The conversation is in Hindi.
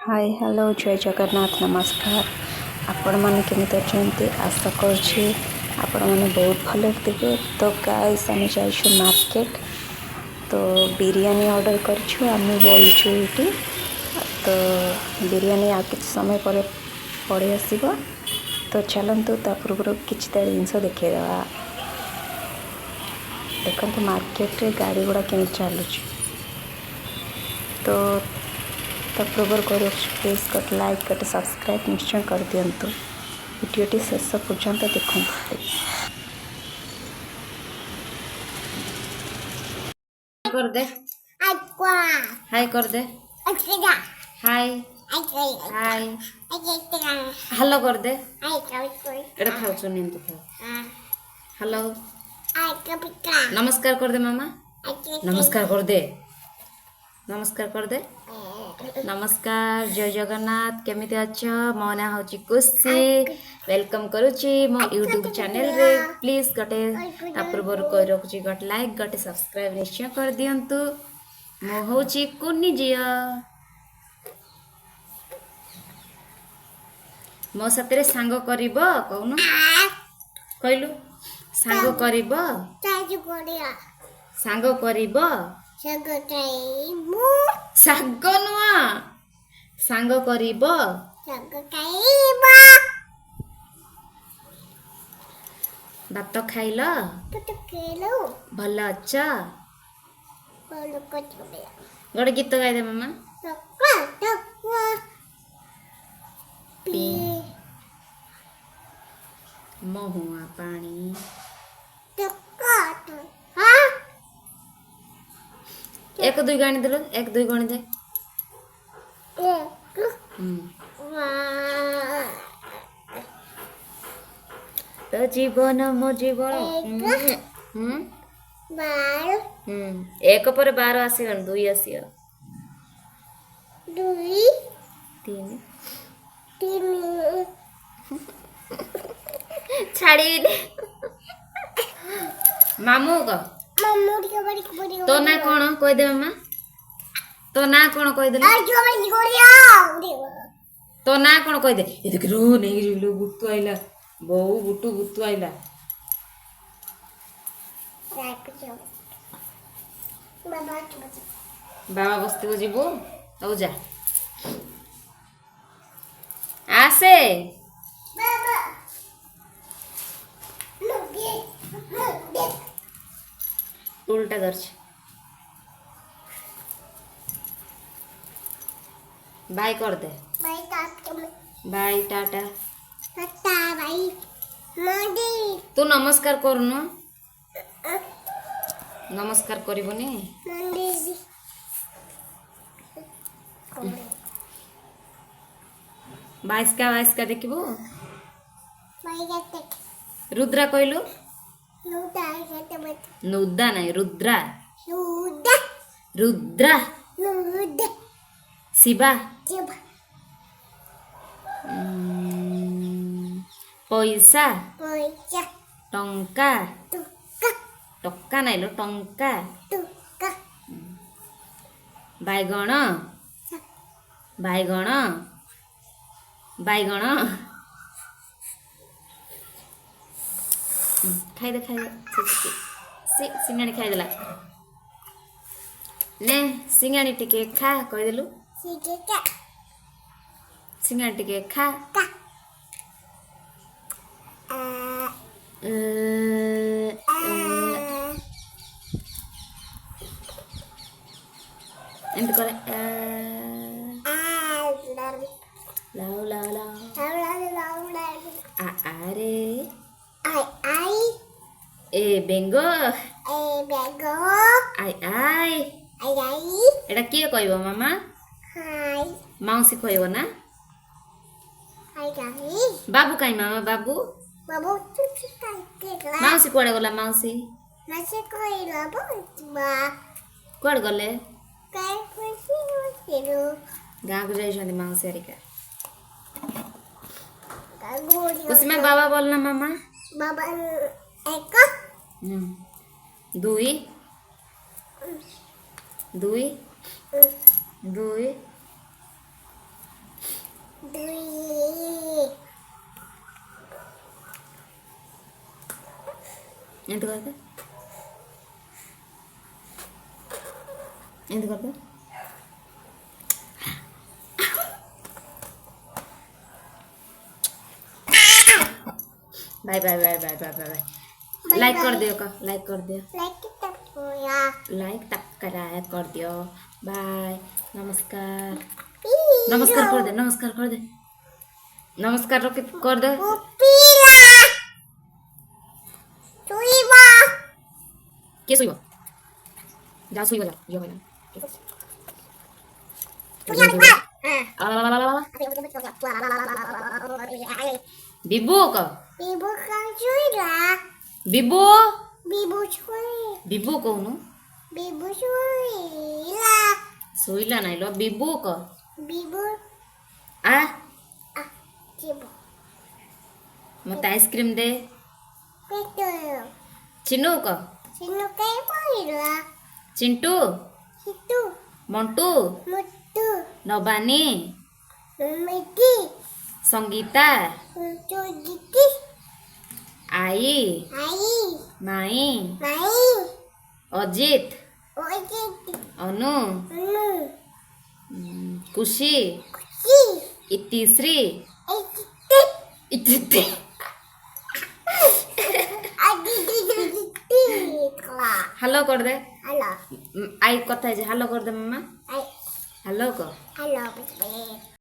हाय हेलो जय जगन्नाथ नमस्कार। आपण मैंने केमिति अच्छे आशा करछी आपण मैंने बहुत भले थे। तो गाइस आम जाइछु मार्केट तो बिरयानी ऑर्डर करछु आम बोलछु ये तो बिरयानी आ कि समय पर पड़े आसब। तो चलतु ता पूर्व किता जिनस देखा देखते मार्केट रे गाड़ी गुड़ा केमी चलुँ तो पूर्व कर प्लीज गोटे लाइक गोटे सब्सक्राइब निश्चय कर दिंतु। वीडियोटी शेष पर्यंत देखते कर दे हाय कर दे हाय हाय हेलो कर दे एटा खाओ सुनी तो खाओ हेलो नमस्कार कर दे मामा नमस्कार कर दे नमस्कार कर दे नमस्कार जय जगन्नाथ केमिति अच्छ मो ना हूँ खुशी वेलकम करुच्ची मो यूट्यूब चैनल रे प्लीज गोटे पूर्व कही रखुची गोटे लाइक गोटे सब्सक्राइब निश्चय कर दिंतु। मो हूँ कुनी झिया मो साथे सांग करिब कहून कहलु सांग करिब सांग करिब ଶାଗ ନୁହଁ ସାଙ୍ଗ କରିବ ଭାତ ଖାଇଲ ଭଲ ଅଛ ଗୋଟେ ଗୀତ ଗାଇଦେ ମାମା ମହୁଆ ପାଣି एक दुई गणी देलो एक दुई गणी दे तो जीवन मो जीवन एक पर 12 आसीगन दुई आसीय तीन छाड़ी मामू का तो ना कौन कह दे मामा तो ना कौन कह दे तो ना कौन कह दे ये देख रो नहीं रो बुतु आइला बहु बुटू बुतु आइला बाबा बस्ती को जीवो तो जा आसे उल्टा कर बाय कर दे बाय टाटा तू नमस्कार करूनु नमस्कार करिबोनी बाईस का देखिबो रुद्रा कहलु नुद्दा नहीं रुद्रा रुद्रा शिवा पैसा टंका टक्का नहीं लो टंका बैगण बैगण बैगण खाई दे सिंगाणी खाई देला ने सिंगाणी टिके खा कह देलु सिंगाणी टिके खा एंड करे लाओ लाओ लाओ अरे ए बेंगो आई आई एटा किए कहबो मामा मौसी कहबो ना बाबू काई मामा बाबू मौसी कुआडे गला मौसी कुआडे गले गाँ को जाइछन्ति मौसी हरिका कुसुमा बाबा बोलना मामा बाबा एक दुई दुई दुई ఎంత करते ఎంత करते bye bye bye bye bye bye bye like कर दियो का लाइक कर दियो लाइक तक कराया कर दियो बाय नमस्कार नमस्कार कर दे नमस्कार कर दे नमस्कार कर दे के सोइबो जा सोइबो जा यो भला बिबू का बिबू बिबू कहूनु सोइला नहीं लो बिबू का आ मत आइसक्रीम दे चिन्नू का चिंटू मंटू नबानी संगीता आई माई अजित अनु खुशी इतिश्री इति हेलो कर दे आई कथा हेलो कर दे मम्मा हेलो को